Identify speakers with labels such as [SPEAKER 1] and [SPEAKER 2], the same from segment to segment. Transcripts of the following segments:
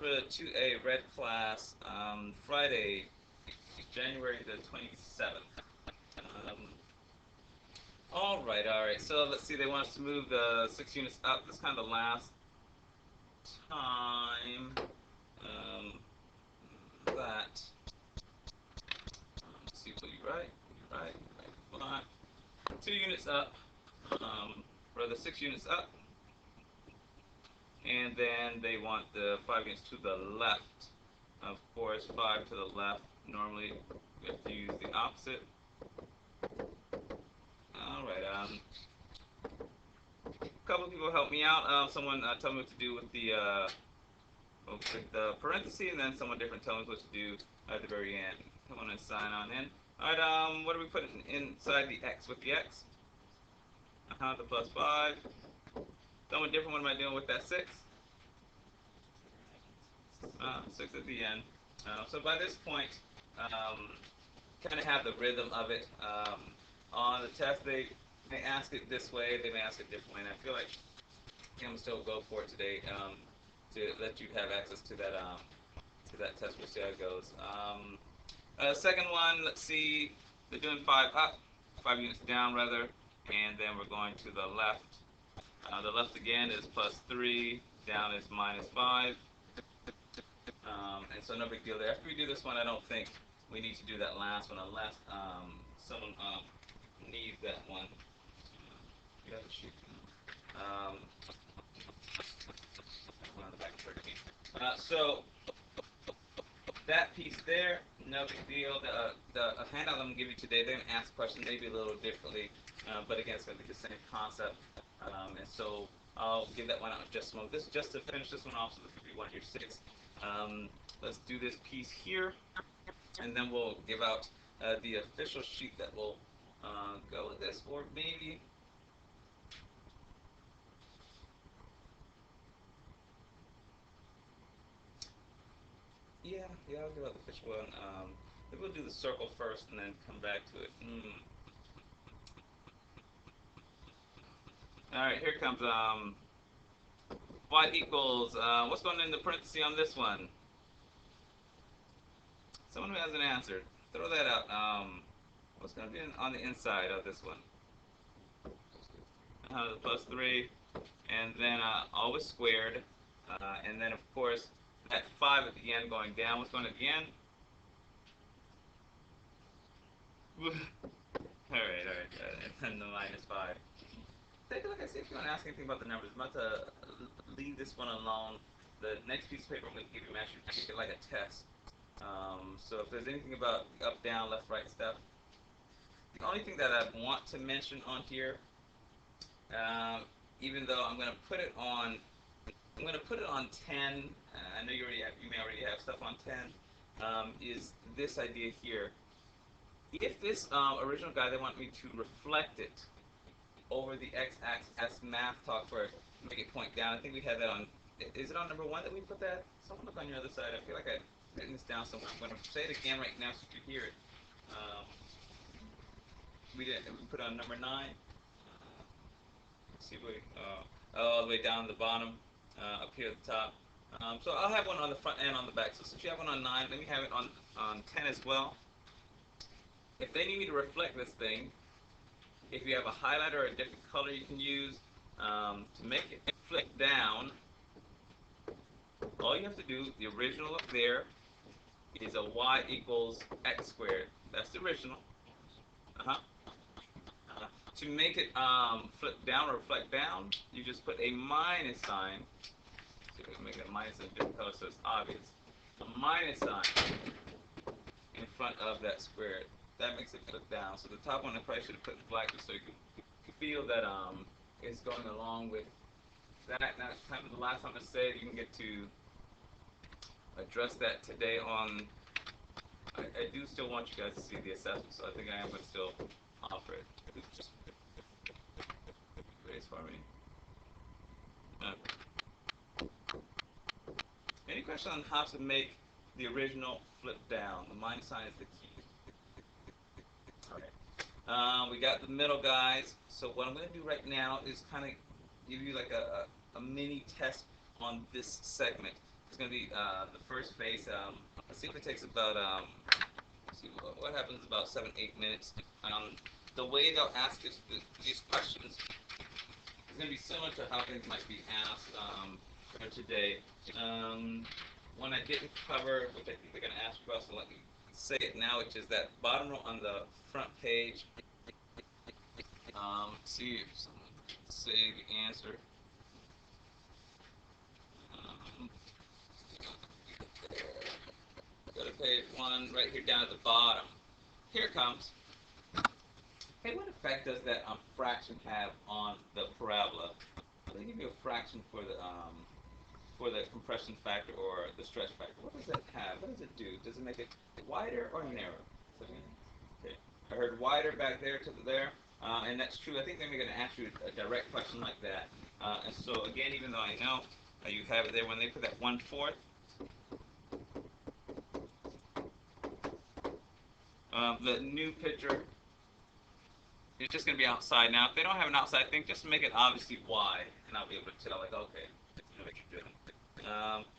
[SPEAKER 1] for the 2A red class, Friday, January the 27th. Um, all right. So let's see. They want us to move the 6 units up. This kind of the last time that. Let's see. What you right? Right. Right. 2 units up. For the 6 units up, and then they want the 5 units to the left. Of course, 5 to the left. Normally, we have to use the opposite. All right. A couple of people helped me out. Someone told me what to do with the parenthesis, and then someone different told me what to do at the very end. I want to sign on in. All right. What are we putting inside the x with the x? The plus 5. Someone different. What am I doing with that 6? 6 at the end. So by this point, kind of have the rhythm of it. On the test, they may ask it this way, they may ask it differently, and I feel like I'm gonna still go for it today to let you have access to that test. We'll see how it goes. Second one, let's see, they're doing 5 up, 5 units down rather, and then we're going to the left. The left again is plus 3, down is minus 5. And so no big deal there. After we do this one, I don't think we need to do that last one unless someone needs that one. On the back so that piece there, no big deal. The handout I'm going to give you today, they're going to ask questions maybe a little differently, but again, it's going to be the same concept. And so I'll give that one out in just a moment. This is just to finish this one off, so this will be 1 year 6. Let's do this piece here, and then we'll give out the official sheet that will go with this, or maybe I'll give out the official one. Maybe we'll do the circle first and then come back to it. All right, here comes y equals, what's going in the parenthesis on this one? Someone who hasn't answered, throw that out. What's going to be on the inside of this one? The plus 3, and then always squared, and then of course that 5 at the end going down. What's going at the end? all right, and then the minus 5. Take a look and see if you want to ask anything about the numbers. I'm about to leave this one alone. The next piece of paper I'm going to give you, I'm actually treat it like a test. So if there's anything about up, down, left, right stuff, the only thing that I want to mention on here, even though I'm going to put it on 10. I know you may already have stuff on 10. Is this idea here? If this original guy, they want me to reflect it over the x-axis as math talk for make it point down. I think we had that on. Is it on number 1 that we put that? Someone look on your other side. I feel like I've written this down somewhere. I'm going to say it again right now so you hear it. We put it on number 9. Let's see what all the way down the bottom, up here at the top. So I'll have one on the front and on the back. So since you have one on 9, let me have it on 10 as well. If they need me to reflect this thing, if you have a highlighter or a different color you can use to make it flip down, all you have to do, the original up there, is a y equals x squared. That's the original. To make it flip down or reflect down, you just put a minus sign. So we can make a minus in a different color so it's obvious. A minus sign in front of that squared. That makes it flip down. So the top one I probably should have put in black just so you can feel that it's going along with that. Now, kind of the last time I said you can get to address that today on. I do still want you guys to see the assessment, so I think I am going to still offer it. Just raise for me. Any question on how to make the original flip down? The minus sign is the key. We got the middle guys. So what I'm going to do right now is kind of give you like a mini test on this segment. It's going to be the first phase. Let's see if it takes about, let's see what happens about 7-8 minutes. The way they'll ask these questions is going to be similar to how things might be asked today. One I didn't cover, which I think they're going to ask you about, so let me say it now, which is that bottom row on the front page. See if someone can say the answer. Go to page 1, right here down at the bottom. Here it comes. Hey, what effect does that fraction have on the parabola? They give you a fraction for the compression factor or the stretch factor. What does that have? What does it do? Does it make it wider or narrower? Okay. I heard wider back there to there, and that's true. I think they're going to ask you a direct question like that. And so again, even though I know you have it there, when they put that 1/4, the new picture is just going to be outside. Now, if they don't have an outside thing, just make it obviously wide, and I'll be able to tell, like, okay, you know what you're doing.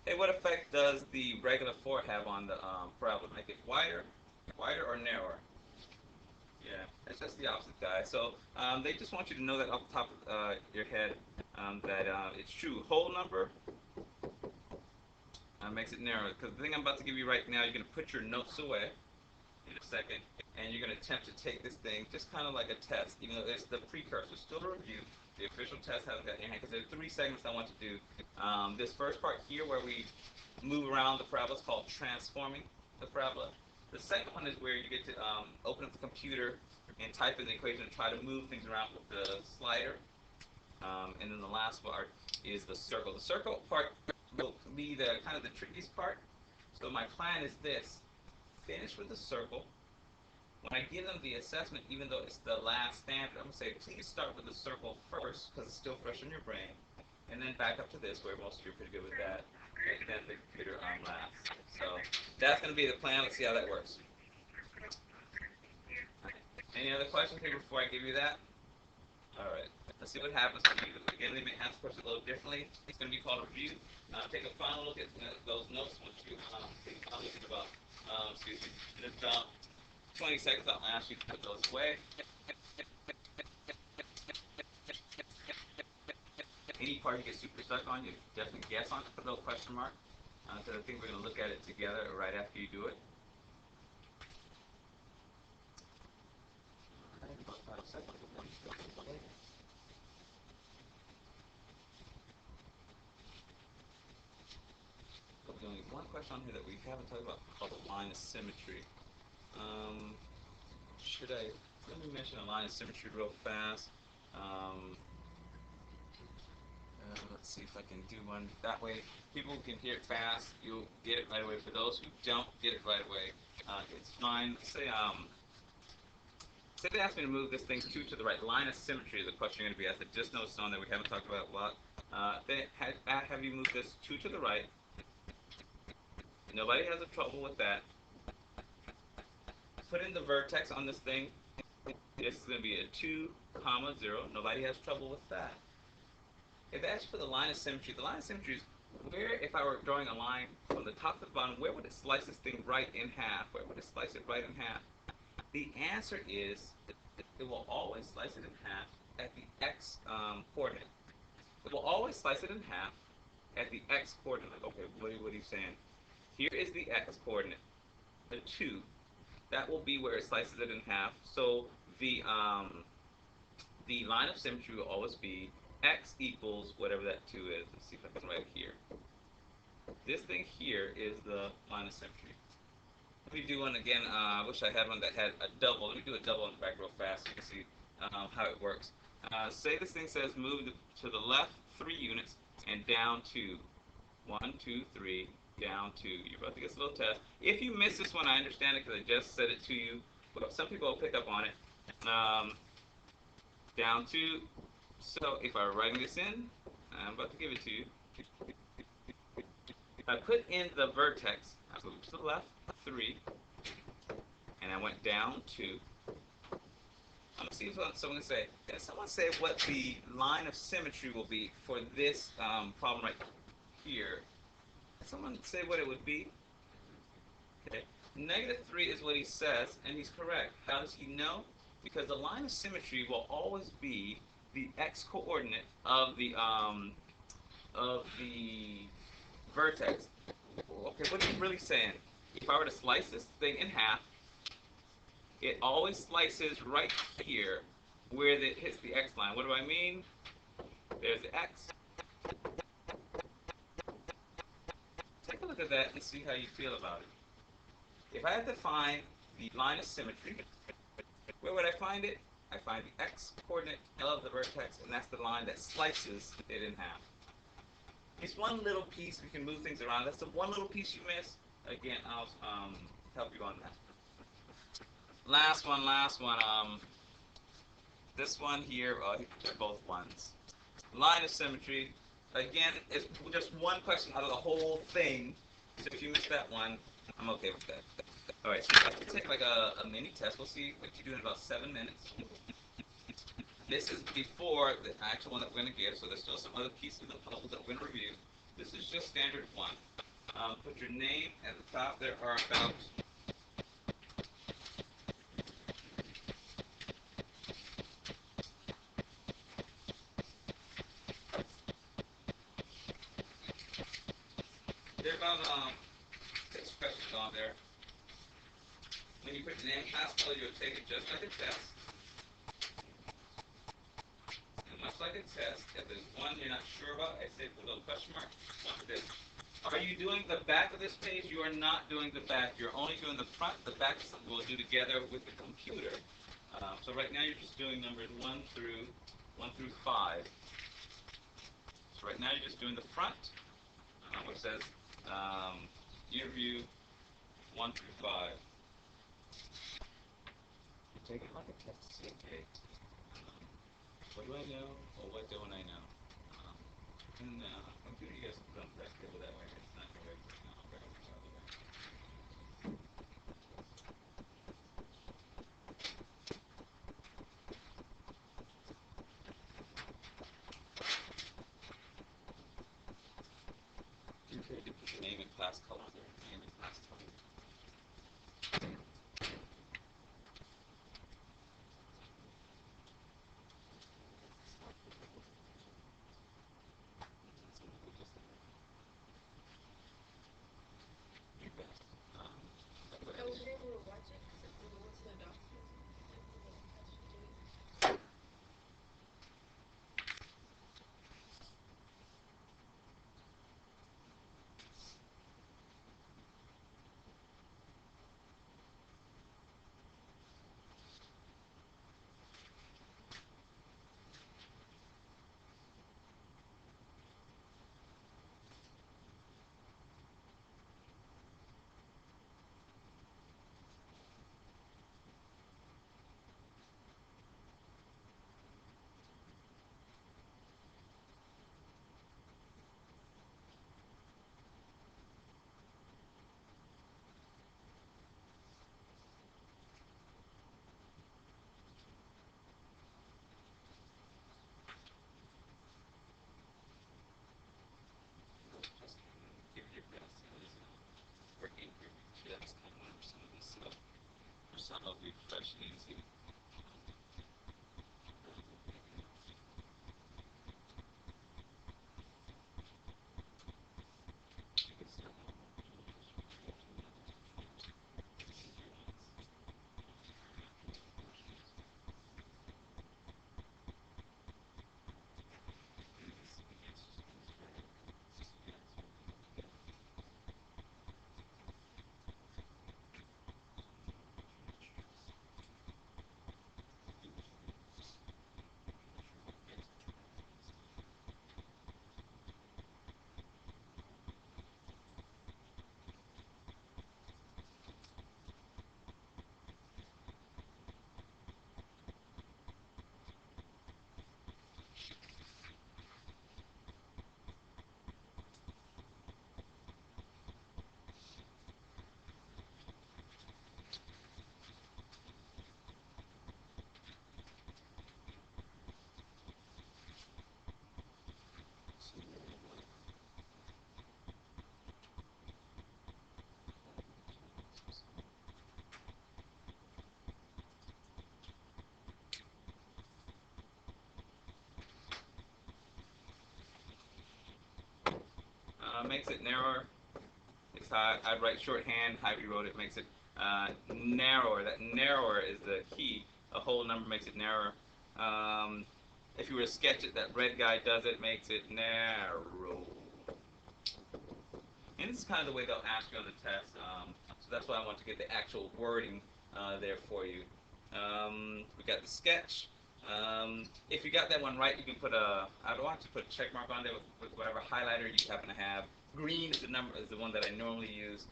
[SPEAKER 1] Hey, what effect does the regular 4 have on the parabola? Make it wider or narrower? Yeah, it's just the opposite, guys. So they just want you to know that off the top of your head that it's true. Whole number makes it narrow. Because the thing I'm about to give you right now, you're going to put your notes away in a second, and you're going to attempt to take this thing just kind of like a test, even though it's the precursor, still a review. The official test hasn't got in your hand, because there are 3 segments I want to do. This first part here where we move around the parabola is called transforming the parabola. The second one is where you get to open up the computer and type in the equation and try to move things around with the slider. And then the last part is the circle. The circle part will be the kind of the trickiest part. So my plan is this. Finish with the circle. When I give them the assessment, even though it's the last standard, I'm going to say, please start with the circle first, because it's still fresh in your brain, and then back up to this, where most of you are pretty good with that, and then the computer last. So that's going to be the plan. Let's see how that works. Any other questions here before I give you that? All right. Let's see what happens to you. Again, they may ask questions a little differently. It's going to be called a review. Take a final look at those notes once you take a final look at about, excuse me, in about 20 seconds, I'll ask you to put those away. Any part you get super stuck on, you definitely guess on it, put a little question mark. So I think we're going to look at it together right after you do it. There's only one question on here that we haven't talked about called the line of symmetry. Let me mention a line of symmetry real fast. Let's see if I can do one. That way, people can hear it fast. You'll get it right away. For those who don't get it right away, it's fine. Say they ask me to move this thing 2 to the right. Line of symmetry is the question you're going to be asked. I just noticed on that we haven't talked about a lot. They have you move this 2 to the right. Nobody has a trouble with that. Put in the vertex on this thing. This is going to be a 2, 0. Nobody has trouble with that. If they ask for the line of symmetry is where, if I were drawing a line from the top to the bottom, where would it slice this thing right in half? Where would it slice it right in half? The answer is it will always slice it in half at the x coordinate. It will always slice it in half at the x coordinate. Okay, what are you saying? Here is the x coordinate, the 2. That will be where it slices it in half. So the line of symmetry will always be x equals whatever that 2 is. Let's see if I can write it here. This thing here is the line of symmetry. Let me do one again. I wish I had one that had a double. Let me do a double in the back real fast so you can see how it works. Say this thing says move to the left 3 units and down 2. 1, 2, 3, down 2. You're about to get a little test. If you miss this one, I understand it because I just said it to you. But some people will pick up on it. Down 2. So if I were writing this in, I'm about to give it to you. I put in the vertex. I moved to the left 3, and I went down 2. I'm going to see what someone can say. Can someone say what the line of symmetry will be for this problem right here? Someone say what it would be. Okay. -3 is what he says, and he's correct. How does he know? Because the line of symmetry will always be the x-coordinate of the vertex. Okay, what are you really saying? If I were to slice this thing in half, it always slices right here where it hits the x line. What do I mean? There's the x. Take a look at that and see how you feel about it. If I had to find the line of symmetry, where would I find it? I find the x-coordinate of the vertex, and that's the line that slices it in half. It's one little piece. We can move things around. That's the one little piece you miss. Again, I'll help you on that. Last one. This one here, they're both ones. Line of symmetry. Again, it's just one question out of the whole thing. So if you miss that one, I'm okay with that. All right, so let's take like a mini test. We'll see what you do in about 7 minutes. This is before the actual one that we're going to give, so there's still some other pieces of the puzzle that we're going to review. This is just standard one. Put your name at the top. There are about there are about 6 questions on there. When you put your name, class color, you'll take it just like a test. And much like a test, if there's one you're not sure about, I say put a little question mark. Watch this. Are you doing the back of this page? You are not doing the back. You're only doing the front. The back we'll do together with the computer. So right now you're just doing numbers 1 through 5. So right now you're just doing the front, which says interview 1 through 5. Take it like a test to see, okay, what do I know or what don't I know? And computer, you guys don't press table that way. It's not going to work right now. I'll grab it the other way. Okay, you put your name and class color there. Name and class color. makes it narrower. It's how I'd write shorthand. How you wrote it makes it narrower. That narrower is the key. A whole number makes it narrower. If you were to sketch it, that red guy does it, makes it narrow. And this is kind of the way they'll ask you on the test. So that's why I want to get the actual wording there for you. We got the sketch. If you got that one right, you can put I'd want to put a check mark on there with whatever highlighter you happen to have. Green is the one that I normally use,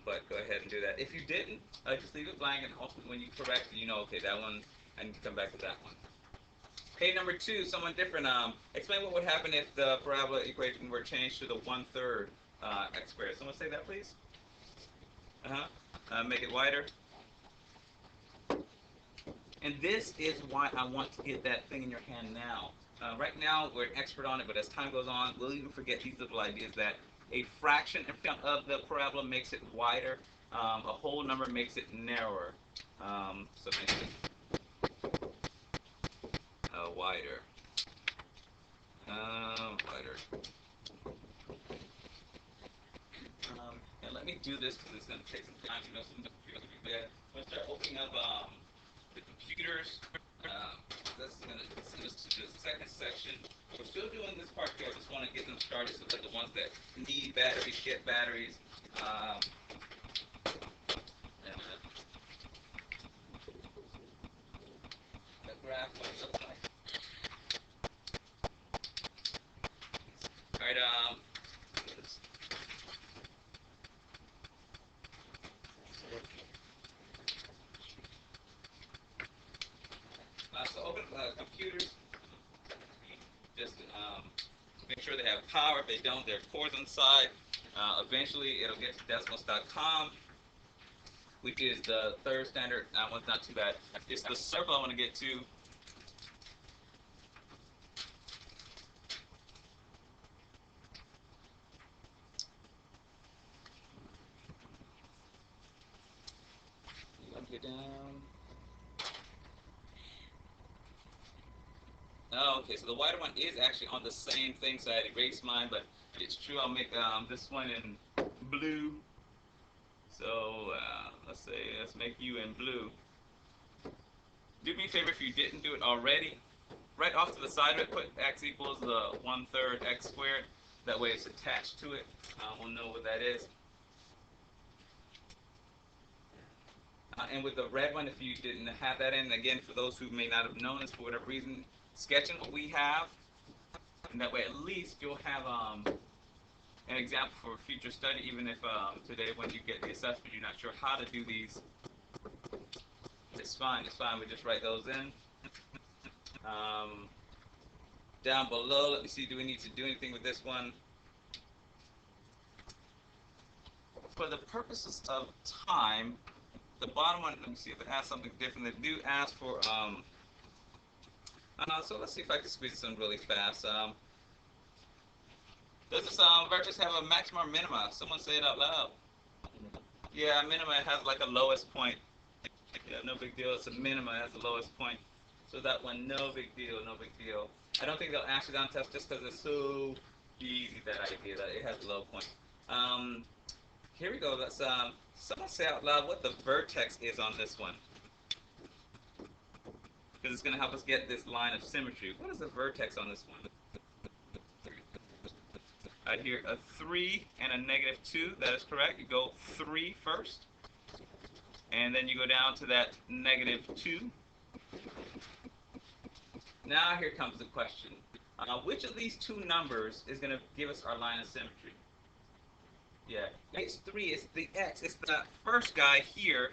[SPEAKER 1] but go ahead and do that. If you didn't, just leave it blank, and when you correct it, you know, okay, that one, I need to come back to that one. Okay, number 2, someone different. Explain what would happen if the parabola equation were changed to the 1/3 x squared. Someone say that, please. Make it wider. And this is why I want to get that thing in your hand now. Right now, we're an expert on it, but as time goes on, we'll even forget these little ideas that a fraction in front of the parabola makes it wider. A whole number makes it narrower. So make it wider. Wider. And let me do this because it's going to take some time. You know, some people bad. I'm going to start opening up the computers. This is going to send us to the second section. We're still doing this part here. I just want to get them started so that the ones that need batteries get batteries. The graph what it looks like. All right. So open computers. Just make sure they have power. If they don't, there are cords on the side. Eventually, it'll get to decimals.com, which is the third standard. That one's not too bad. It's the circle I want to get to. Get down. Oh, okay, so the wider one is actually on the same thing, so I had erased mine, but it's true. I'll make this one in blue. So let's make you in blue. Do me a favor if you didn't do it already. Right off to the side of it, put x equals the 1/3 x squared. That way it's attached to it. We'll know what that is. And with the red one, if you didn't have that in, again, for those who may not have known this for whatever reason, sketching what we have, and that way at least you'll have an example for future study, even if today when you get the assessment you're not sure how to do these. It's fine, we just write those in. Down below, let me see, do we need to do anything with this one? For the purposes of time, the bottom one, let me see if it asks something different. They do ask for, so let's see if I can squeeze this in really fast. Does this vertex have a maxima or minima? Someone say it out loud. Yeah, minima has like a lowest point. Yeah, no big deal. It's a minima, it has the lowest point. So that one, no big deal, no big deal. I don't think they'll ask it on test just because it's so easy, that idea that it has a low point. Here we go. Let's someone say out loud what the vertex is on this one, because it's going to help us get this line of symmetry. What is the vertex on this one? I hear a 3 and a -2. That is correct. You go 3 first, and then you go down to that -2. Now here comes the question. Which of these two numbers is going to give us our line of symmetry? Yeah, it's 3. It's the x. It's the first guy here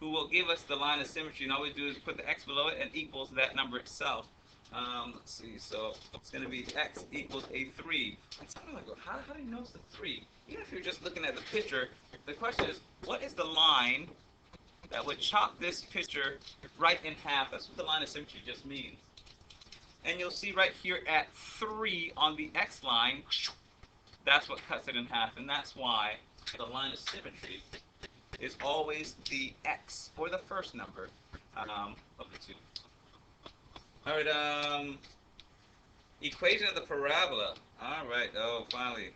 [SPEAKER 1] who will give us the line of symmetry. And all we do is put the x below it and equals that number itself. Let's see. So it's going to be x equals a 3. And someone like, well, how do you know it's a 3? Even if you're just looking at the picture, the question is, what is the line that would chop this picture right in half? That's what the line of symmetry just means. And you'll see right here at 3 on the x line, that's what cuts it in half. And that's why the line of symmetry is always the x, or the first number of the two. All right, equation of the parabola. All right, oh, finally.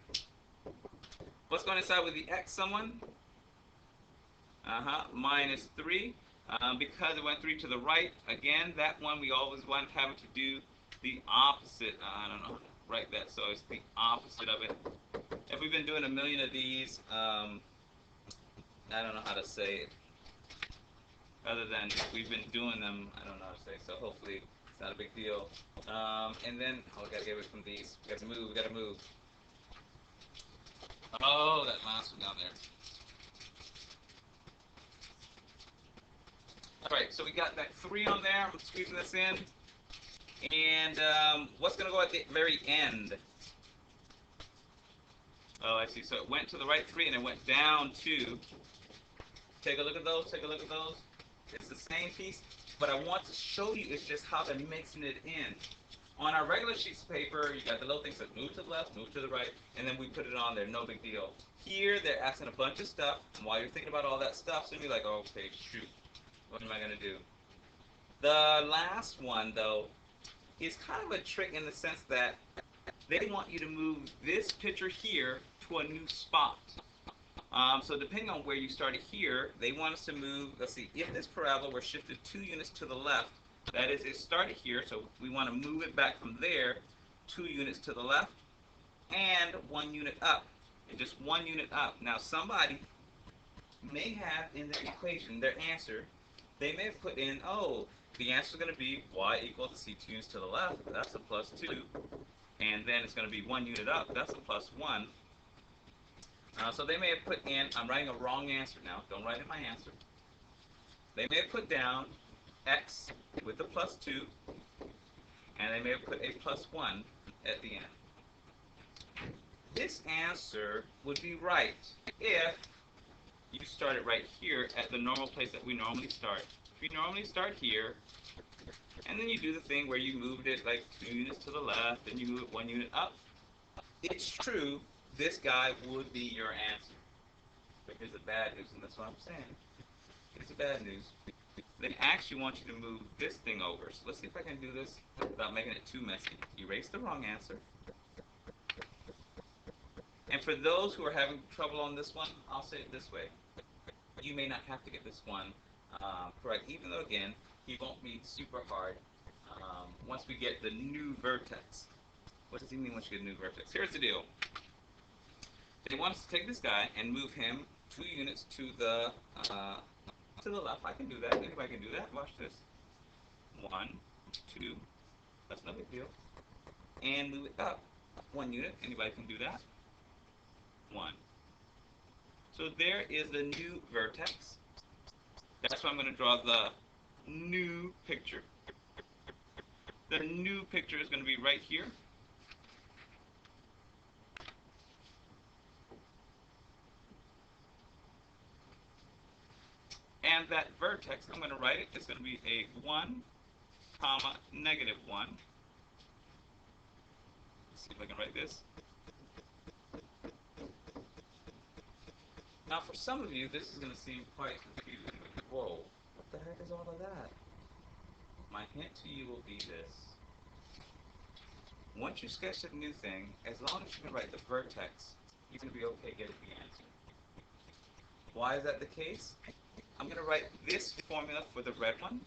[SPEAKER 1] What's going inside with the x, someone? Minus 3. Because it went 3 to the right, again, that one we always want having to do the opposite. I don't know how to write that, so it's the opposite of it. If we've been doing a million of these, I don't know how to say it. Other than we've been doing them, I don't know how to say it, so hopefully it's not a big deal. And then, oh, we gotta get away from these. We gotta move. Oh, that last one down there. Alright, so we got that 3 on there. I'm squeezing this in. And what's going to go at the very end? Oh, I see. So it went to the right 3 and it went down 2. Take a look at those. It's the same piece. But I want to show you it's just how they're mixing it in. On our regular sheets of paper, you got the little things that move to the left, move to the right, and then we put it on there. No big deal. Here, they're asking a bunch of stuff. And while you're thinking about all that stuff, so you're like, oh, okay, shoot. What am I going to do? The last one, though, is kind of a trick in the sense that they want you to move this picture here to a new spot. So depending on where you started here, they want us to move, let's see, if this parabola were shifted 2 units to the left, that is, it started here, so we want to move it back from there 2 units to the left and 1 unit up, and just 1 unit up. Now somebody may have in their equation, their answer, they may have put in, oh, the answer is going to be y equals c 2 units to the left, that's a plus 2, and then it's going to be 1 unit up, that's a plus 1. So they may have put in, I'm writing a wrong answer now, don't write in my answer. They may have put down x with the plus 2, and they may have put a plus 1 at the end. This answer would be right if you started right here at the normal place that we normally start. If you normally start here, and then you do the thing where you moved it like 2 units to the left, and you move it 1 unit up, it's true, this guy would be your answer. But here's the bad news, and that's what I'm saying. Here's the bad news. They actually want you to move this thing over. So let's see if I can do this without making it too messy. Erase the wrong answer. And for those who are having trouble on this one, I'll say it this way. You may not have to get this one correct, even though, again, he won't be super hard once we get the new vertex. What does he mean once you get a new vertex? Here's the deal. They want us to take this guy and move him 2 units to the left. I can do that. Anybody can do that. Watch this. 1, 2. That's no big deal. And move it up 1 unit. Anybody can do that. 1. So there is the new vertex. That's why I'm going to draw the new picture. The new picture is going to be right here. And that vertex, I'm going to write it, it's going to be a 1, comma, negative 1. Let's see if I can write this. Now, for some of you, this is going to seem quite confusing. Whoa, what the heck is all of that? My hint to you will be this. Once you sketch a new thing, as long as you can write the vertex, you're going to be okay getting the answer. Why is that the case? I'm going to write this formula for the red one,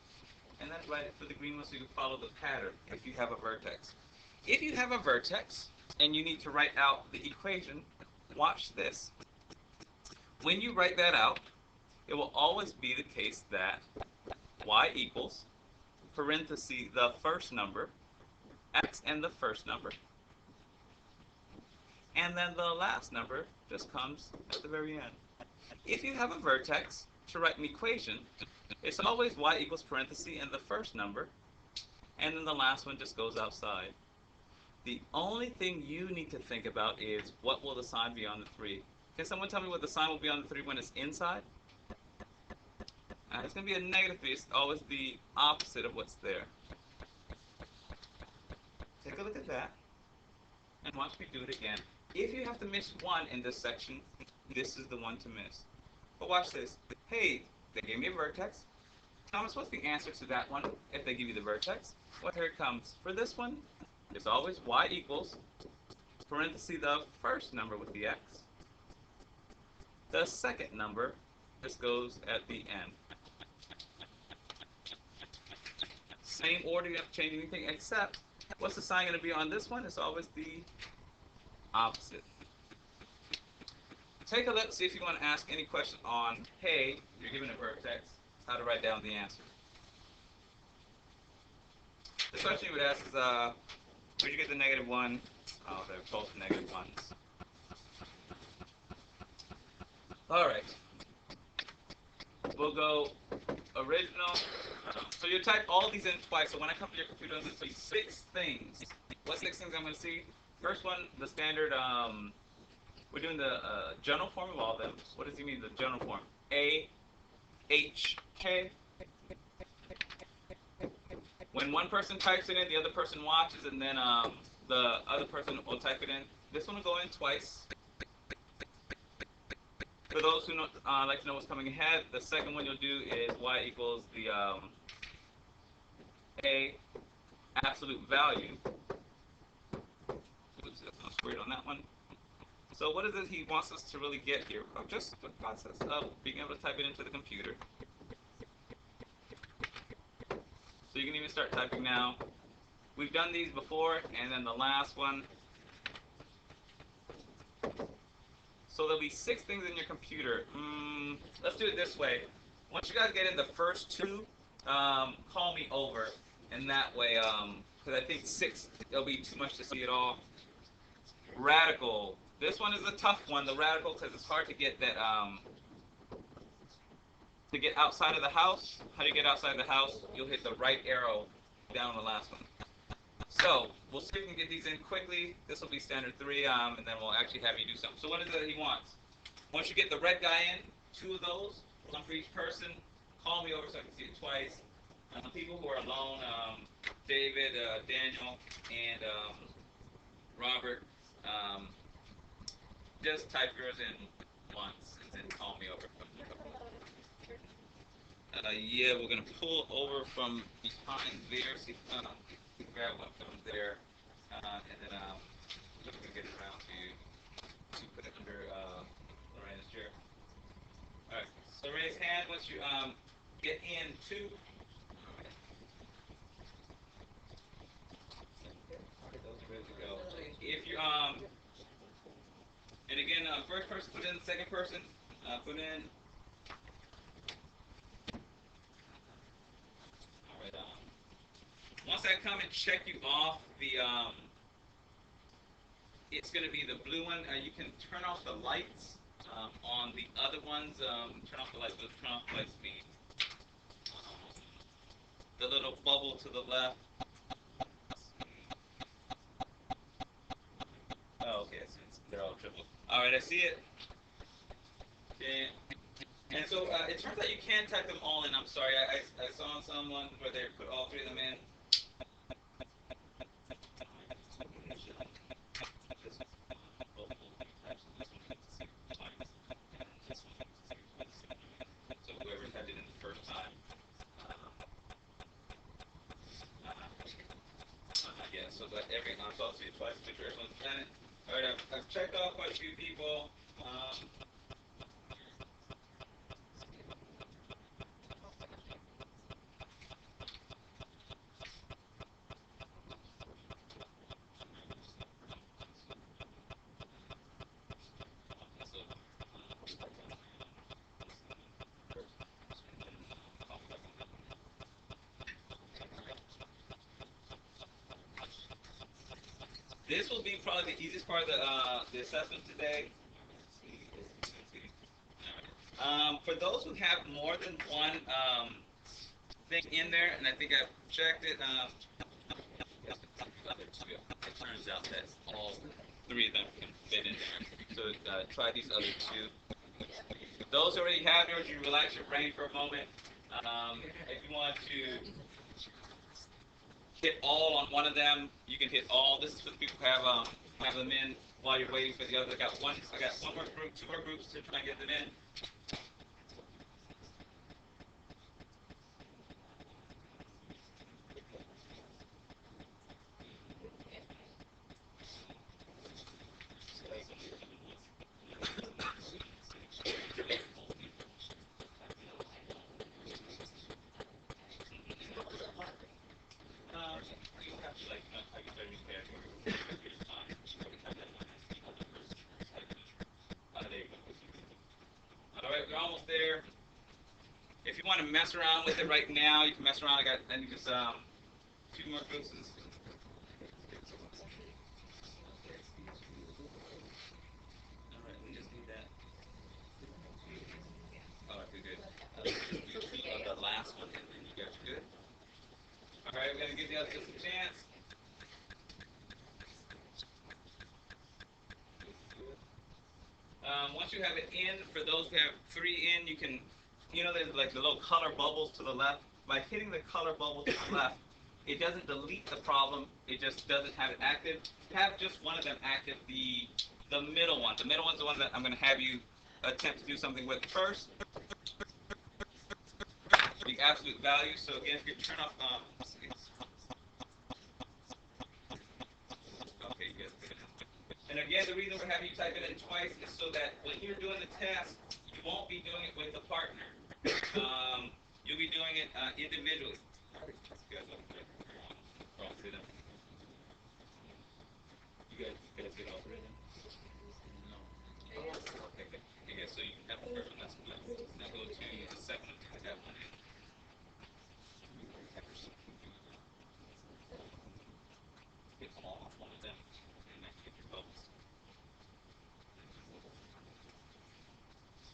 [SPEAKER 1] and then write it for the green one so you can follow the pattern if you have a vertex. If you have a vertex, and you need to write out the equation, watch this. When you write that out, it will always be the case that y equals, parenthesis, the first number, x and the first number, and then the last number just comes at the very end. If you have a vertex, to write an equation, it's always y equals parenthesis and the first number, and then the last one just goes outside. The only thing you need to think about is what will the sign be on the 3. Can someone tell me what the sign will be on the 3 when it's inside? It's going to be a negative 3. It's always the opposite of what's there. Take a look at that, and watch me do it again. If you have to miss 1 in this section, this is the one to miss. But watch this. Hey, they gave me a vertex. Thomas, what's the answer to that one if they give you the vertex? Well, here it comes. For this one, it's always y equals, parenthesis, the first number with the x, the second number. This goes at the end. Same order, you have to change anything except what's the sign going to be on this one? It's always the opposite. Take a look, see if you want to ask any question on, hey, you're given a vertex, how to write down the answer. The question you would ask is, where'd you get the negative 1? Oh, they're both negative 1s. All right. We'll go original. So you type all these in twice. So when I come to your computer, I'm going to see 6 things. What 6 things I'm going to see? First one, the standard, we're doing the general form of all of them. What does he mean, the general form? A, H, K. When one person types it in, the other person watches, and then the other person will type it in. This one will go in twice. For those who like to know what's coming ahead, the second one you'll do is y equals the A absolute value. Oops, that's not squared on that one. So what is it he wants us to really get here? Just the process of being able to type it into the computer. So you can even start typing now. We've done these before, and then the last one. So there'll be 6 things in your computer. Let's do it this way. Once you guys get in the first 2, call me over, and that way, because I think 6, it'll be too much to see it all. Radical. This one is a tough one, the radical, because it's hard to get that, to get outside of the house. How do you get outside the house? You'll hit the right arrow down on the last one. So, we'll see if we can get these in quickly. This will be standard 3, and then we'll actually have you do something. So what is it that he wants? Once you get the red guy in, 2 of those, one for each person, call me over so I can see it twice. People who are alone, David, Daniel, and Robert, just type yours in once and then call me over. Yeah, we're going to pull over from behind there, see if we can grab one from there, and then we can get it around to put it under Lorena's chair. Alright, so raise hand once you get in 2. Those are ready to go. If you, and again, first person put in, second person put in. Once I come and check you off, it's going to be the blue one. You can turn off the lights on the other ones. Turn off the lights. Turn off the light speed. The little bubble to the left. Oh, okay. They're all triple. All right, I see it. Okay. And so it turns out you can type them all in. I'm sorry. I saw someone where they put all 3 of them in. So that every so I'll see it twice, make sure everyone's done it. All right, I've checked off quite a few people. This will be probably the easiest part of the assessment today. For those who have more than one thing in there, and I think I've checked it, it turns out that all 3 of them can fit in there. So try these other 2. Those who already have yours, you relax your brain for a moment. If you want to hit all on one of them, you can hit all. This is for the people who have them in while you're waiting for the other. I got one more group, 2 more groups to try and get them in. you're almost there. If you want to mess around with it right now, you can mess around. I need just 2 more doses. All right, we just need that. All right, good. Two of the last one, and then you guys are good. All right, we're gonna give the others just a chance. Once you have it in, for those who have 3 in, you can, there's like the little color bubbles to the left. By hitting the color bubble to the left, it doesn't delete the problem. It just doesn't have it active. Have just one of them active. The middle one. The middle one's the one that I'm going to have you attempt to do something with first. The absolute value. So again, if you turn off. Okay, good. And again, the reason we're having you type it in twice is so that when you're doing the test, you won't be doing it with a partner. You'll be doing it individually. You guys get all three of them? No. Oh, okay, good. Okay, so you have the first one. That's good. Now go to the second one. Put that one in. Get all one of them, and then get your bubbles.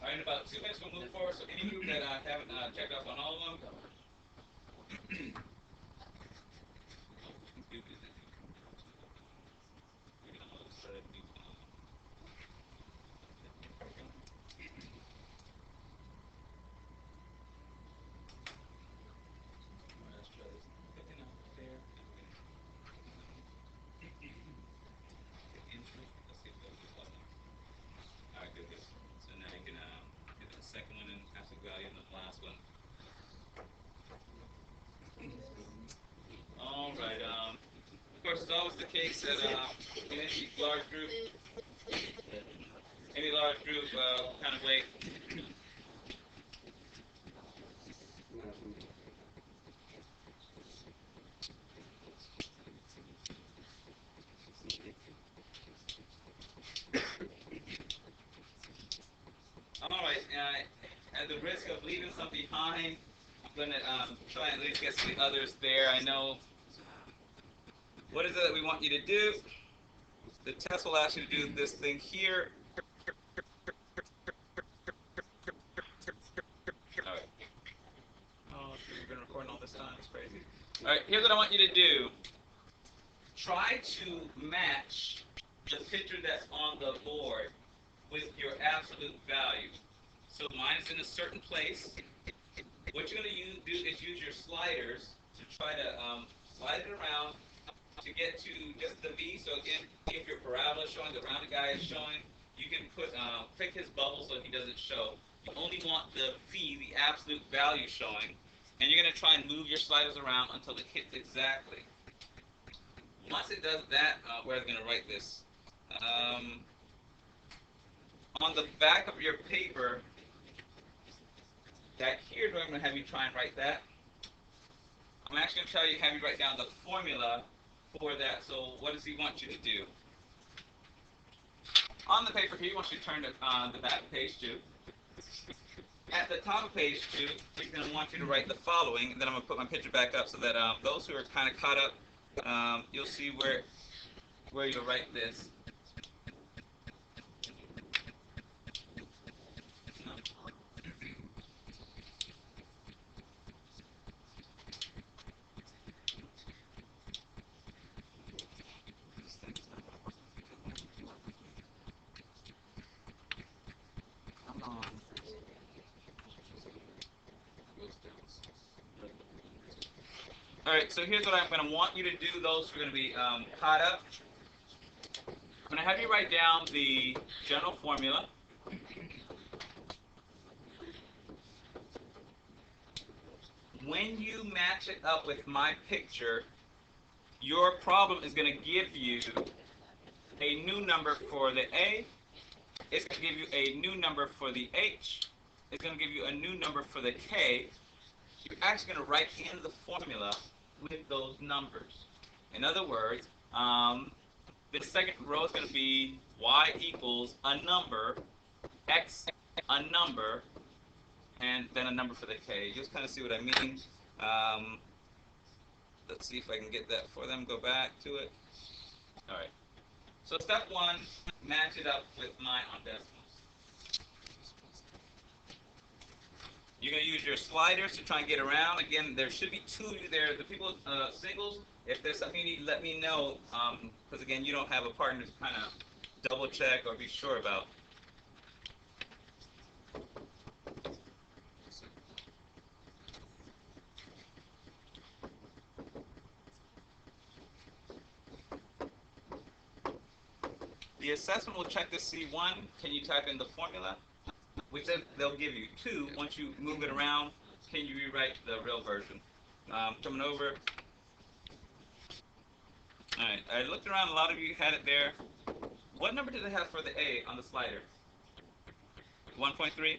[SPEAKER 1] All right, in about 2 minutes, we'll move forward. So any group that haven't checked off on all of them, so now you can get the second one in absolute value and the last one. All right. Of course, it's always the case that in any large group, kind of wait. All right. At the risk of leaving some behind, I'm going to try and at least get some of the others there. I know. What is it that we want you to do? The test will ask you to do this thing here. All right. Oh, we've been recording all this time. It's crazy. All right. Here's what I want you to do. Try to match the picture that's on the board with your absolute value. So mine is in a certain place. What you're going to do is use your sliders to try to slide it around to get to just the V. So again, if your parabola is showing, the rounded guy is showing, you can pick his bubble so he doesn't show. You only want the V, the absolute value showing, and you're going to try and move your sliders around until it hits exactly. Once it does that, we're going to write this. On the back of your paper, that here's where I'm going to have you try and write that. I'm actually going to have you write down the formula for that. So what does he want you to do? On the paper here, he wants you to turn to the back of page 2. At the top of page 2, he's going to want you to write the following, and then I'm going to put my picture back up so that those who are kind of caught up, you'll see where you'll write this. All right, so here's what I'm going to want you to do, those who are going to be caught up. I'm going to have you write down the general formula. When you match it up with my picture, your problem is going to give you a new number for the A. It's going to give you a new number for the H. It's going to give you a new number for the K. You're actually going to write in the formula with those numbers. In other words, the second row is going to be y equals a number, x a number, and then a number for the K. You just kind of see what I mean. Um, let's see if I can get that for them. Go back to it. All right. So step one, match it up with mine on decimals. You're going to use your sliders to try and get around. Again, there should be two of you there. The people, singles, if there's something you need, let me know. Because, again, you don't have a partner to kind of double check or be sure about. The assessment will check to see, one, can you type in the formula? Which they'll give you. Two, once you move it around, can you rewrite the real version? Coming over. All right, I looked around. A lot of you had it there. What number did it have for the A on the slider? 1.3.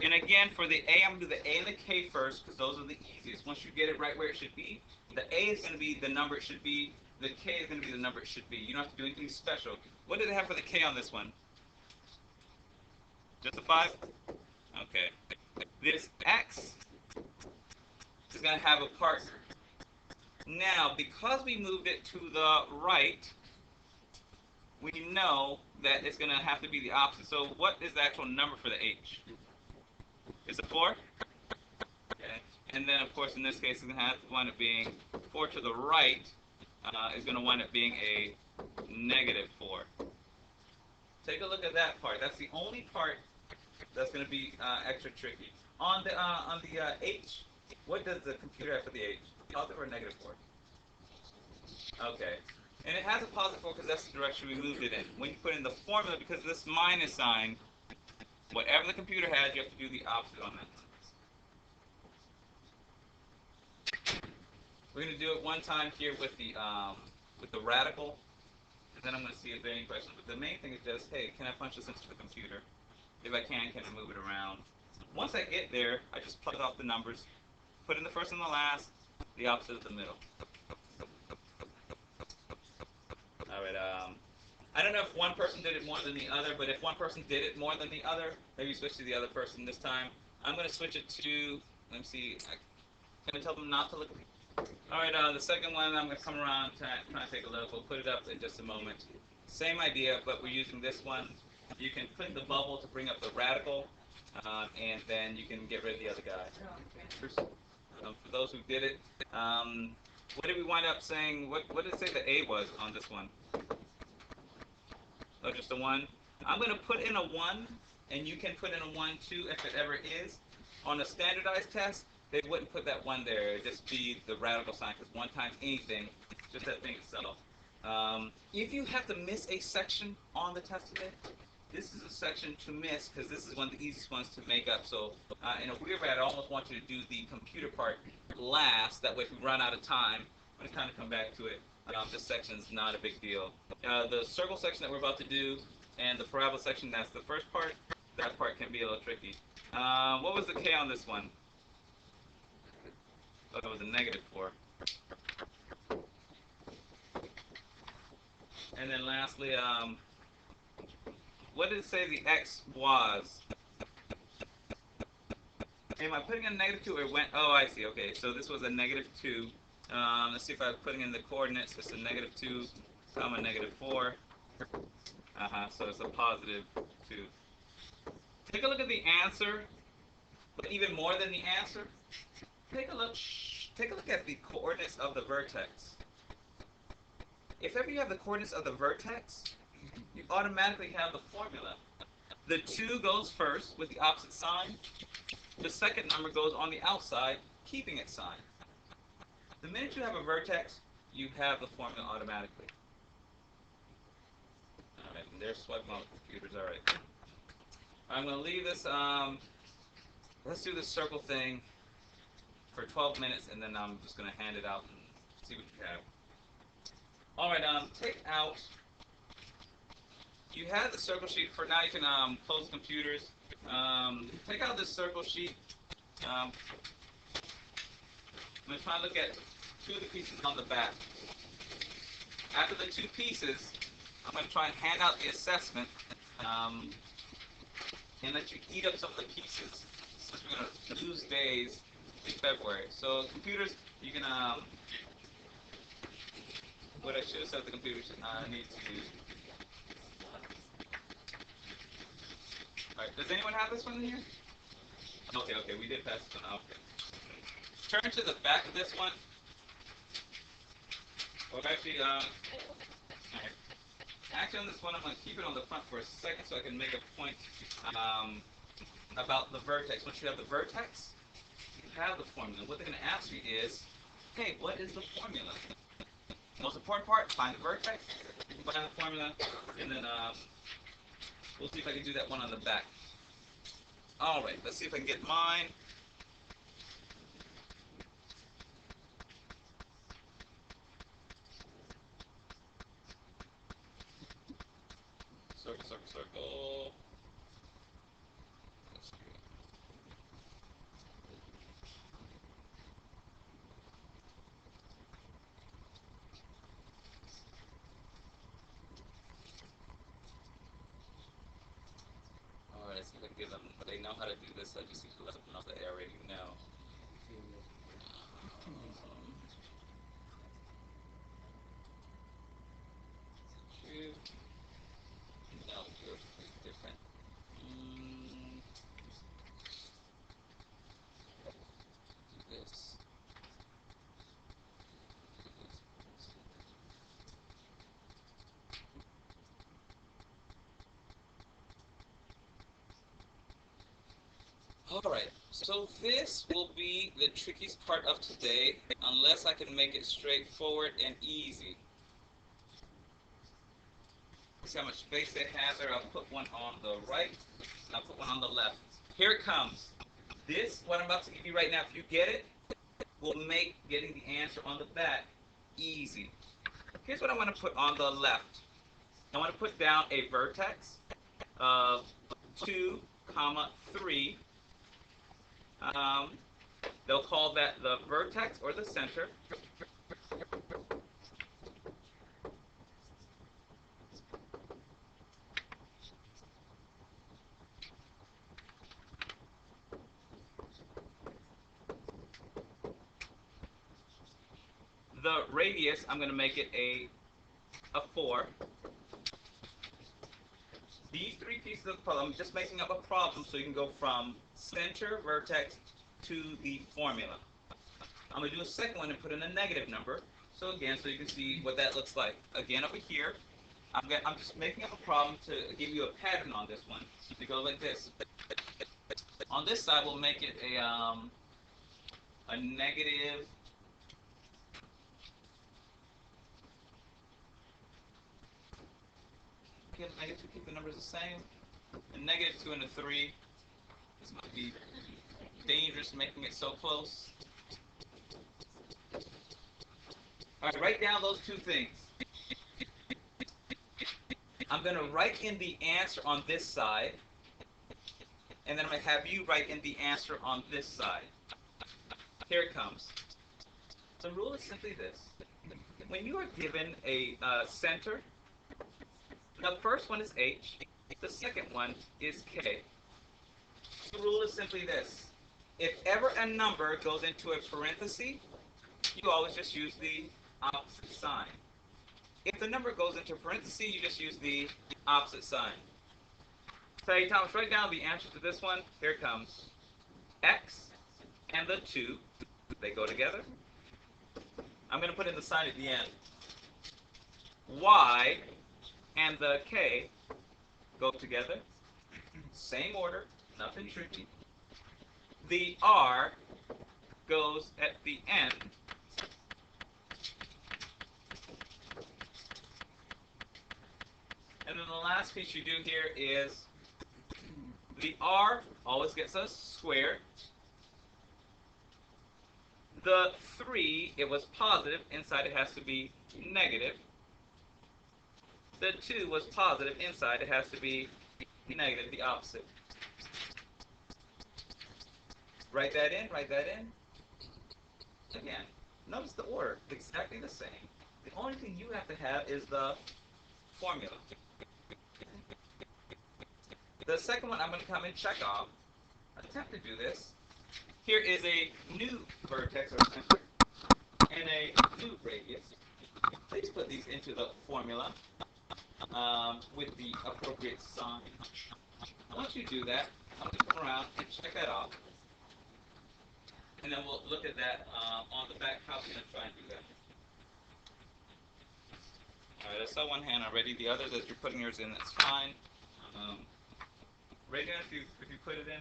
[SPEAKER 1] And again, for the A, I'm going to do the A and the K first because those are the easiest. Once you get it right where it should be, the A is going to be the number it should be. The K is going to be the number it should be. You don't have to do anything special. What did it have for the K on this one? Just a 5? Okay. This X is going to have a partner. Now, because we moved it to the right, we know that it's going to have to be the opposite. So what is the actual number for the H? Is it 4? Okay. And then, of course, in this case, it's going to have to wind up being 4 to the right is going to wind up being a -4. Take a look at that part. That's the only part that's going to be extra tricky. On the H, what does the computer have for the H? Positive or -4? Okay. And it has a positive 4 because that's the direction we moved it in. When you put in the formula, because of this minus sign, whatever the computer has, you have to do the opposite on that. We're going to do it one time here with the radical, and then I'm going to see if there are any questions. But the main thing is just, hey, can I punch this into the computer? If I can I move it around? Once I get there, I just plug off the numbers, put in the first and the last, the opposite of the middle. All right. I don't know if one person did it more than the other, but if one person did it more than the other, maybe switch to the other person this time. I'm going to switch it to, let me see, can I tell them not to look at me? All right, the second one, I'm going to come around, try and take a look. We'll put it up in just a moment. Same idea, but we're using this one. You can click the bubble to bring up the radical, and then you can get rid of the other guy. For those who did it, what did we wind up saying? What did it say the A was on this one? Oh, just a 1. I'm going to put in a 1, and you can put in a 1 too if it ever is. On a standardized test, they wouldn't put that 1 there. It'd just be the radical sign, because 1 times anything, just that thing itself. If you have to miss a section on the test today, this is a section to miss because this is one of the easiest ones to make up. So in a weird way, I'd almost want you to do the computer part last. That way, if we run out of time, I'm going to kind of come back to it. This section is not a big deal. The circle section that we're about to do and the parabola section, that's the first part. That part can be a little tricky. What was the K on this one? Oh, that was a -4. And then lastly, what did it say the X was? Am I putting in a -2 or it went? Oh, I see. Okay, so this was a -2. Let's see if I'm putting in the coordinates. It's a -2, comma -4. So it's a +2. Take a look at the answer, but even more than the answer, take a look at the coordinates of the vertex. If ever you have the coordinates of the vertex, you automatically have the formula. The 2 goes first with the opposite sign. The second number goes on the outside, keeping its sign. The minute you have a vertex, you have the formula automatically. All right, and they're swiping on the computers. All right. I'm going to leave this. Let's do this circle thing for 12 minutes, and then I'm just going to hand it out and see what you have. All right, take out. You have the circle sheet. For now, you can close the computers. Take out this circle sheet. I'm going to try and look at 2 of the pieces on the back. After the 2 pieces, I'm going to try and hand out the assessment and let you eat up some of the pieces. We're gonna lose days in February. So computers, you can what I should have said the computers need to use. All right. Does anyone have this one in here? Okay, okay, we did pass this one. Okay. Turn to the back of this one. Or actually, right. Actually on this one, I'm going to keep it on the front for a second so I can make a point about the vertex. Once you have the vertex, you have the formula. What they're going to ask you is, hey, what is the formula? Most important part, find the vertex, find the formula, and then we'll see if I can do that one on the back. All right, let's see if I can get mine. Circle, circle, circle. All right, let's see if I can give them. They know how to do this. I just need to let them know that they already know. No, you're different. This. Alright, so this will be the trickiest part of today, unless I can make it straightforward and easy. See how much space they have there? I'll put one on the right, and I'll put one on the left. Here it comes. This, what I'm about to give you right now, if you get it, will make getting the answer on the back easy. Here's what I'm going to put on the left. I want to put down a vertex of 2, 3. They'll call that the vertex or the center. The radius, I'm going to make it a 4. These 3 pieces of the puzzle, I'm just making up a problem so you can go from center, vertex, to the formula. I'm going to do a second one and put in a negative number. So again, so you can see what that looks like. Again, over here, I'm just making up a problem to give you a pattern on this one. It goes like this. On this side, we'll make it a negative. Keep the numbers the same. A negative 2 and a 3. This might be dangerous making it so close. All right, write down those 2 things. I'm going to write in the answer on this side, and then I'm going to have you write in the answer on this side. Here it comes. The rule is simply this. When you are given a center, the first one is H, the second one is K. The rule is simply this. If ever a number goes into a parenthesis, you always just use the opposite sign. If the number goes into parentheses, you just use the opposite sign. Say, Thomas, write down the answer to this one. Here it comes. X and the 2, they go together. I'm going to put in the sign at the end. Y and the K go together. Same order, nothing tricky. The R goes at the end. And then the last piece you do here is the R always gets a square. The 3, it was positive. Inside it has to be negative. The 2 was positive. Inside it has to be negative, the opposite. Write that in, write that in. Again, notice the order, exactly the same. The only thing you have to have is the formula. The second one I'm going to come and check off. attempt to do this. Here is a new vertex or center and a new radius. Please put these into the formula with the appropriate sign. Once you do that, I'm going to come around and check that off. And then we'll look at that on the back, how we're going to try and do that. Alright, I saw one hand already. The others, as you're putting yours in, that's fine. Right now, if you put it in,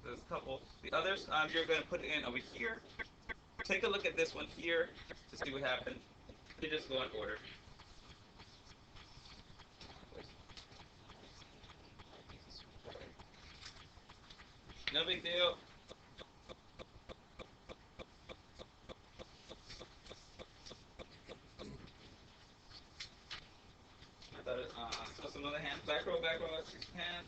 [SPEAKER 1] there's a couple. The others, you're going to put it in over here. Take a look at this one here to see what happened. You just go in order. No big deal. I thought saw some other hands. Back row, hand. Hand.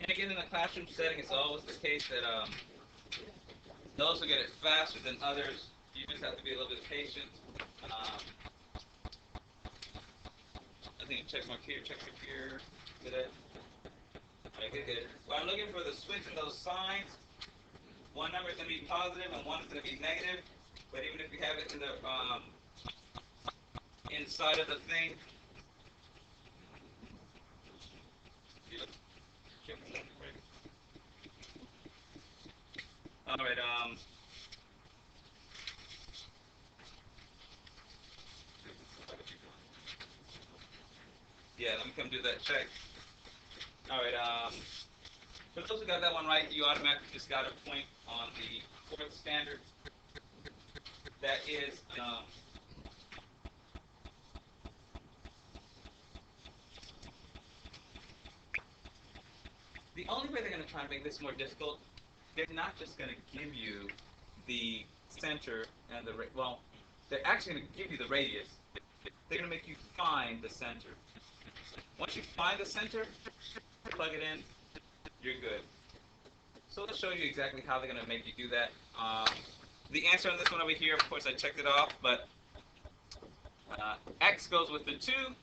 [SPEAKER 1] And again, in the classroom setting, it's always the case that those who get it faster than others, you just have to be a little bit patient. I think check mark here, check mark here. Get it? Okay, good. So I'm looking for the switch in those signs. One number is going to be positive and one is going to be negative. But even if you have it in the inside of the thing, all right. Yeah, let me come do that check. All right. For those who got that one right, you automatically just got a point on the fourth standard. That is. The only way they're going to try and make this more difficult, they're not just going to give you the center and the well, they're actually going to give you the radius. They're going to make you find the center. Once you find the center, plug it in, you're good. So let's show you exactly how they're going to make you do that. The answer on this one over here, of course, I checked it off, but X goes with the 2,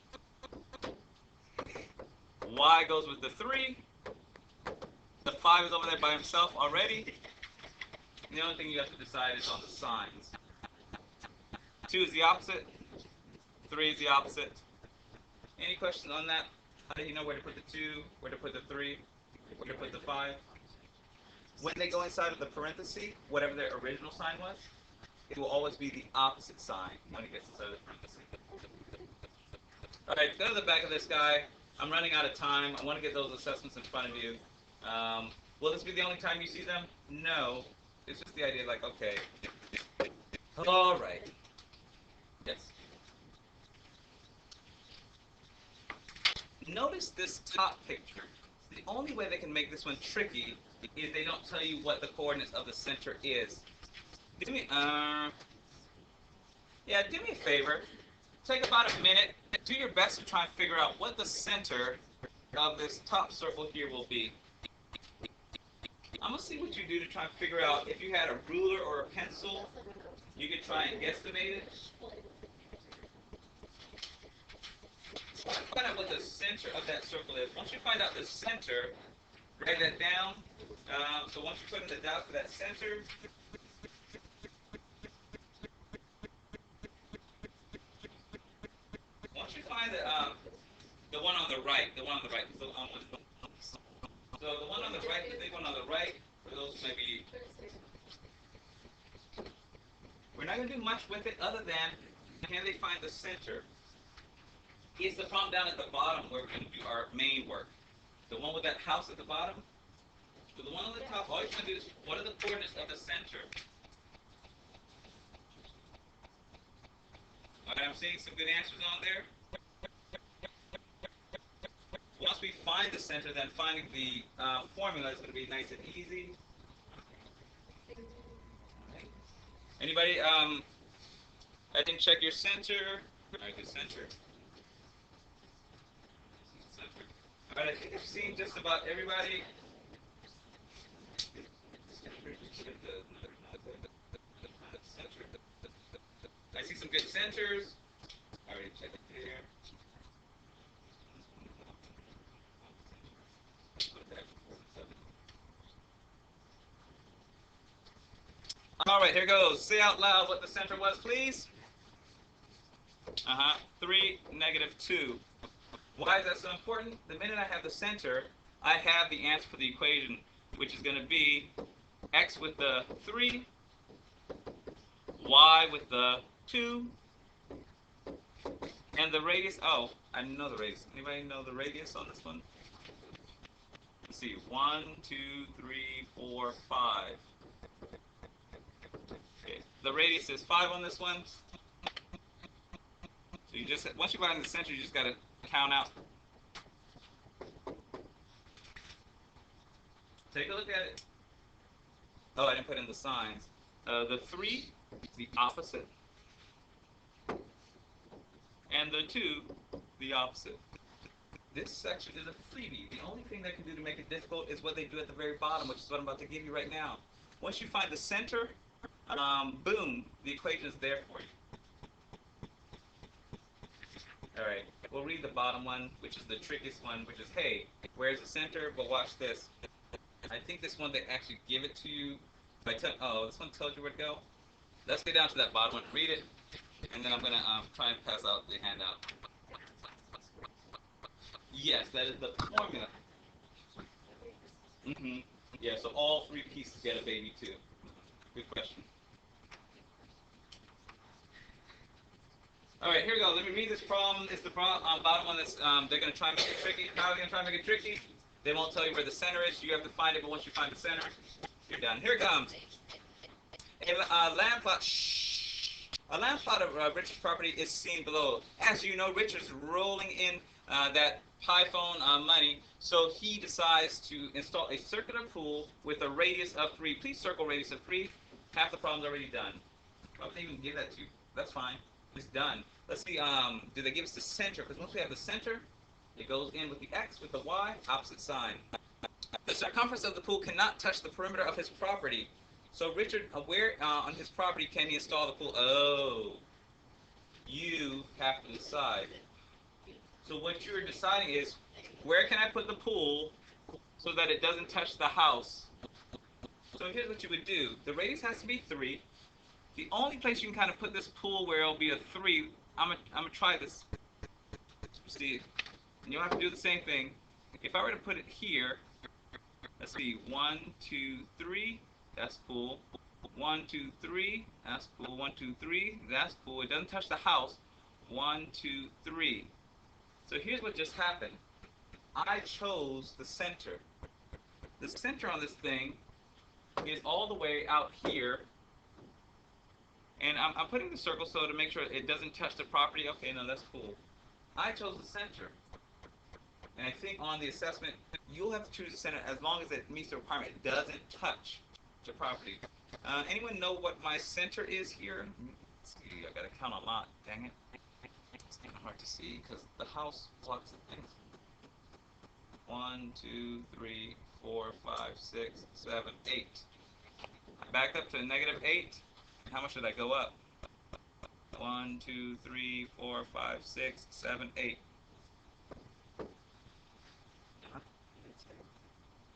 [SPEAKER 1] Y goes with the 3, the 5 is over there by himself already. The only thing you have to decide is on the signs. 2 is the opposite, 3 is the opposite. Any questions on that? How do you know where to put the 2, where to put the 3, where to put the 5? When they go inside of the parenthesis, whatever their original sign was, it will always be the opposite sign when it gets inside of the parenthesis. Alright, go to the back of this guy. I'm running out of time. I want to get those assessments in front of you. Will this be the only time you see them? No. It's just the idea like, okay. Alright. Yes. Notice this top picture. The only way they can make this one tricky is they don't tell you what the coordinates of the center is. Do me a favor. Take about a minute. Do your best to try and figure out what the center of this top circle here will be. I'm going to see what you do to try and figure out if you had a ruler or a pencil, you could try and guesstimate it. Find out what the center of that circle is. Once you find out the center, write that down. So once you put in the dot for that center, once you find the one on the right, so the one on the right, the big one on the right, for those maybe, we're not going to do much with it other than, can they find the center? Is the problem down at the bottom where we're going to do our main work? The one with that house at the bottom? So the one on the top, all you're going to do is, what are the coordinates of the center? I'm seeing some good answers on there. Once we find the center, then finding the formula is going to be nice and easy. Anybody? I didn't check your center. All right, the center. All right, I think I've seen just about everybody. I see some good centers. I already checked it there. All right, here goes. Say out loud what the center was, please. 3, -2. Why is that so important? The minute I have the center, I have the answer for the equation, which is going to be x with the 3, y with the 2, and the radius. Oh, I know the radius. Anybody know the radius on this one? Let's see. 1, 2, 3, 4, 5. Okay. The radius is 5 on this one. So you just, once you find the center, you just got to count out. Take a look at it. Oh, I didn't put in the signs. The 3 is the opposite. And the 2, the opposite. This section is a freebie. The only thing they can do to make it difficult is what they do at the very bottom, which is what I'm about to give you right now. Once you find the center, boom, the equation is there for you. All right, we'll read the bottom one, which is the trickiest one, which is, hey, where's the center? But watch this. I think this one, they actually give it to you. Oh, this one tells you where to go. Let's get down to that bottom one, read it, and then I'm going to try and pass out the handout. Yes, that is the formula. Yeah, so all 3 pieces get a baby too. Good question. All right, here we go. Let me read this problem. It's the bottom one that's they're going to try and make it tricky. How are they going to try and make it tricky? They won't tell you where the center is. You have to find it, but once you find the center, you're done. Here it comes. A land plot. A land plot of Richard's property is seen below. As you know, Richard's rolling in that iPhone money, so he decides to install a circular pool with a radius of 3. Please circle radius of 3. Half the problem's already done. Why would they even give that to you? That's fine. It's done. Let's see. Do they give us the center? Because once we have the center, it goes in with the x, with the y, opposite sign. The circumference of the pool cannot touch the perimeter of his property. So Richard, where on his property can he install the pool? Oh, you have to decide. So what you're deciding is, where can I put the pool so that it doesn't touch the house? So here's what you would do. The radius has to be 3. The only place you can kind of put this pool where it'll be a 3, I'm gonna try this. See, and you'll have to do the same thing. If I were to put it here, let's see, 1, 2, 3, that's cool. 1, 2, 3, that's cool. 1, 2, 3, that's cool. It doesn't touch the house. 1, 2, 3. So here's what just happened. I chose the center. The center on this thing is all the way out here. And I'm putting the circle so to make sure it doesn't touch the property. Okay, no, that's cool. I chose the center. And I think on the assessment, you'll have to choose the center as long as it meets the requirement. It doesn't touch the property. Anyone know what my center is here? Let's see, I gotta count a lot. Dang it. It's kind of hard to see because the house blocks the things. 1, 2, 3, 4, 5, 6, 7, 8. I backed up to -8. How much did I go up? 1, 2, 3, 4, 5, 6, 7, 8.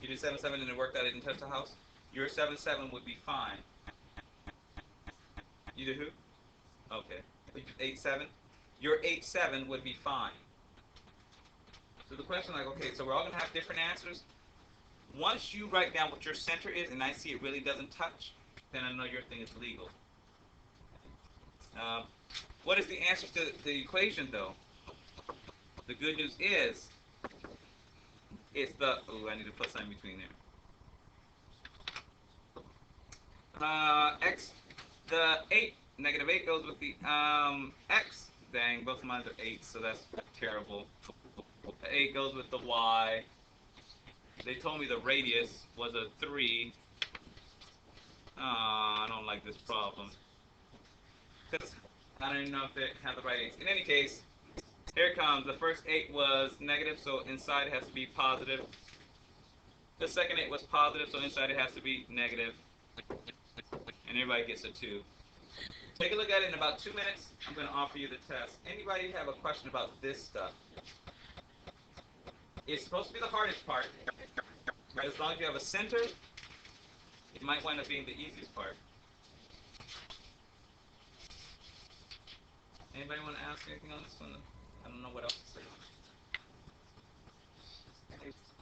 [SPEAKER 1] You did 7, 7 and it worked out. It didn't touch the house. Your 7, 7 would be fine. You did who? Okay. 8, 7. Your 8, 7 would be fine. So the question, like, okay, so we're all gonna have different answers. Once you write down what your center is, and I see it really doesn't touch, then I know your thing is legal. What is the answer to the equation, though? The good news is, it's the, oh, I need to put something between there. X, the 8, -8 goes with the x. Dang, both of mine are 8, so that's terrible. The 8 goes with the Y. They told me the radius was a 3. I don't like this problem. Because I don't even know if they have the right 8s. In any case, here it comes. The first 8 was negative, so inside it has to be positive. The second 8 was positive, so inside it has to be negative. And everybody gets a 2. Take a look at it in about 2 minutes. I'm going to offer you the test. Anybody have a question about this stuff? It's supposed to be the hardest part, but as long as you have a center, it might wind up being the easiest part. Anybody want to ask anything on this one? I don't know what else to say.